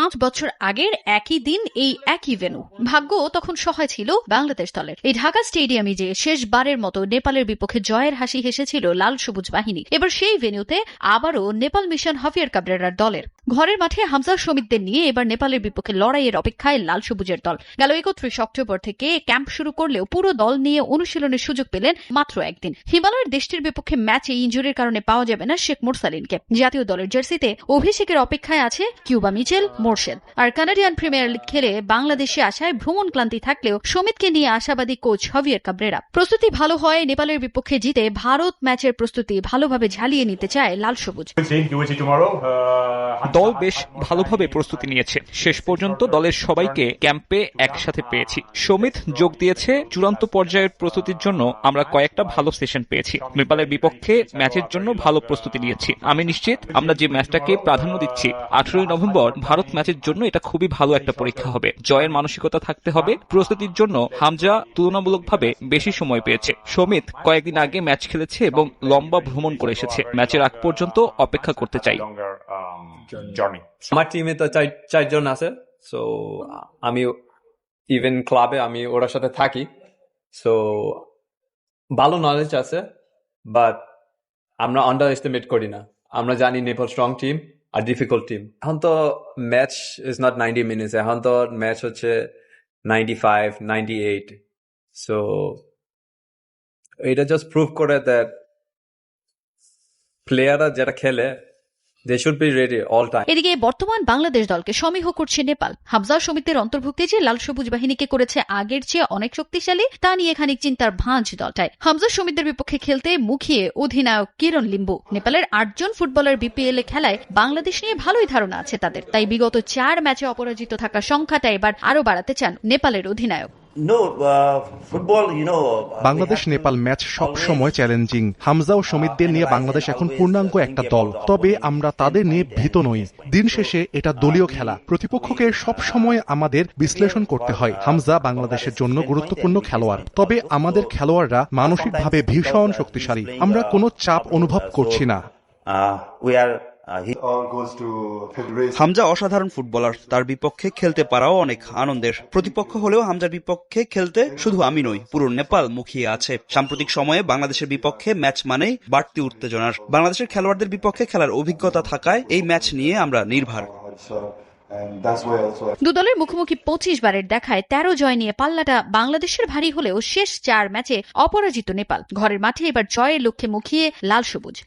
5 বছর আগের একই দিন এই একই ভেন্যু। ভাগ্য তখন সহায় ছিল বাংলাদেশ দলের। এই ঢাকা স্টেডিয়ামে যে শেষবারের মতো নেপালের বিপক্ষে জয়ের হাসি হেসেছিল লাল সবুজ বাহিনী, এবার সেই ভেন্যুতে আবারও নেপাল মিশন হাভিয়ার কাবরেরার দলের। ঘরের মাঠে হামজা সমিতদের নিয়ে এবার নেপালের বিপক্ষে লড়াইয়ের অপেক্ষায় লাল সবুজের দল। গেল 31 অক্টোবর থেকে ক্যাম্প শুরু করলেও পুরো দল নিয়ে অনুশীলনের সুযোগ পেলেন মাত্র একদিন। হিমালয়ের দেশটির বিপক্ষে ম্যাচে ইনজুরির কারণে পাওয়া যাবে না শেখ মুরসালিনকে। জাতীয় দলের জার্সিতে অভিষেকের অপেক্ষায় আছে কিউবা মিচেল, মোরশেদ। আর কানাডিয়ান প্রিমিয়ার লিগ খেলে বাংলাদেশে আসায় ভ্রমণ ক্লান্তি থাকলেও সমিতকে নিয়ে আশাবাদী কোচ হাভিয়ার কাবরেরা। প্রস্তুতি ভালো হয় নেপালের বিপক্ষে জিতে ভারত ম্যাচের প্রস্তুতি ভালোভাবে ঝালিয়ে নিতে চায় লাল সবুজ। দল বেশ ভালোভাবে প্রস্তুতি নিয়েছে। শেষ পর্যন্ত দলের সবাইকে ক্যাম্পে একসাথে পেয়েছি। সমিত যোগ দিয়েছে। চূড়ান্ত পর্যায়ের প্রস্তুতির জন্য আমরা কয়েকটা ভালো সেশন পেয়েছি। নেপালের বিপক্ষে ম্যাচের জন্য ভালো প্রস্তুতি নিয়েছি। আমি নিশ্চিত আমরা যে ম্যাচটাকে প্রাধান্য দিচ্ছি 18 নভেম্বর ভারত ম্যাচের জন্য এটা খুবই ভালো একটা পরীক্ষা হবে। জয়ের মানসিকতা থাকতে হবে। প্রস্তুতির জন্য হামজা তুলনামূলকভাবে বেশি সময় পেয়েছে। সমিত কয়েকদিন আগে ম্যাচ খেলেছে এবং লম্বা ভ্রমণ করে এসেছে। ম্যাচের আগ পর্যন্ত অপেক্ষা করতে চাই। আমার টিমে তো 4 জন আছে। সো আমি ইভেন ক্লাবে আমি ওর সাথে থাকি। সো ভালো নলেজ আছে, বাট আমরা আন্ডার এস্টিমেট করি না। আমরা জানি নেপাল স্ট্রং টিম আর ডিফিকাল্ট টিম। এখন তো ম্যাচ ইজ নট 90 মিনিটস, এখন তো ম্যাচ হচ্ছে 95, 98। সো এটা জাস্ট প্রুভ করে দ্যাট প্লেয়াররা যেটা খেলে they should be ready all time. এদিকে বর্তমান বাংলাদেশ দলকে সমীহ করছে নেপাল। হামজা সমিতির অন্তর্ভুক্তি যে লাল সবুজ বাহিনীকে করেছে আগের চেয়ে অনেক শক্তিশালী, তা নিয়ে খানিক চিন্তার ভাঁজ দলটায়। হামজা সমিতির বিপক্ষে খেলতে মুখিয়ে অধিনায়ক কিরণ লিম্বু। নেপালের 8 জন ফুটবলার বিপিএল এ খেলায় বাংলাদেশ নিয়ে ভালোই ধারণা আছে তাদের। তাই বিগত 4 ম্যাচে অপরাজিত থাকার সংখ্যাটা এবার আরো বাড়াতে চান নেপালের অধিনায়ক। বাংলাদেশ নেপাল ম্যাচ সব সময় চ্যালেঞ্জিং। হামজা ও সমিতদের নিয়ে বাংলাদেশ এখন পূর্ণাঙ্গ একটা দল, তবে আমরা তাদের নিয়ে ভীত নই। দিন শেষে এটা দলীয় খেলা। প্রতিপক্ষকে সব সময় আমাদের বিশ্লেষণ করতে হয়। হামজা বাংলাদেশের জন্য গুরুত্বপূর্ণ খেলোয়াড়, তবে আমাদের খেলোয়াড়রা মানসিকভাবে ভীষণ শক্তিশালী। আমরা কোনো চাপ অনুভব করছি না। হামজা অসাধারণ ফুটবলার। তার বিপক্ষে খেলতে পারাও অনেক আনন্দের। প্রতিপক্ষ হলেও হামজার বিপক্ষে খেলতে শুধু আমি নই, পুরো নেপাল মুখিয়ে আছে। সাম্প্রতিক সময়ে বাংলাদেশের বিপক্ষে ম্যাচ মানেই বাড়তি উত্তেজনার। বাংলাদেশের খেলোয়াড়দের বিপক্ষে খেলার অভিজ্ঞতা থাকায় এই ম্যাচ নিয়ে আমরা নির্ভর। দু দলের মুখোমুখি 25 বারের দেখায় 13 জয় নিয়ে পাল্লাটা বাংলাদেশের ভারী হলেও শেষ 4 ম্যাচে অপরাজিত নেপাল। ঘরের মাঠে এবার জয়ের লক্ষ্যে মুখিয়ে লাল সবুজ।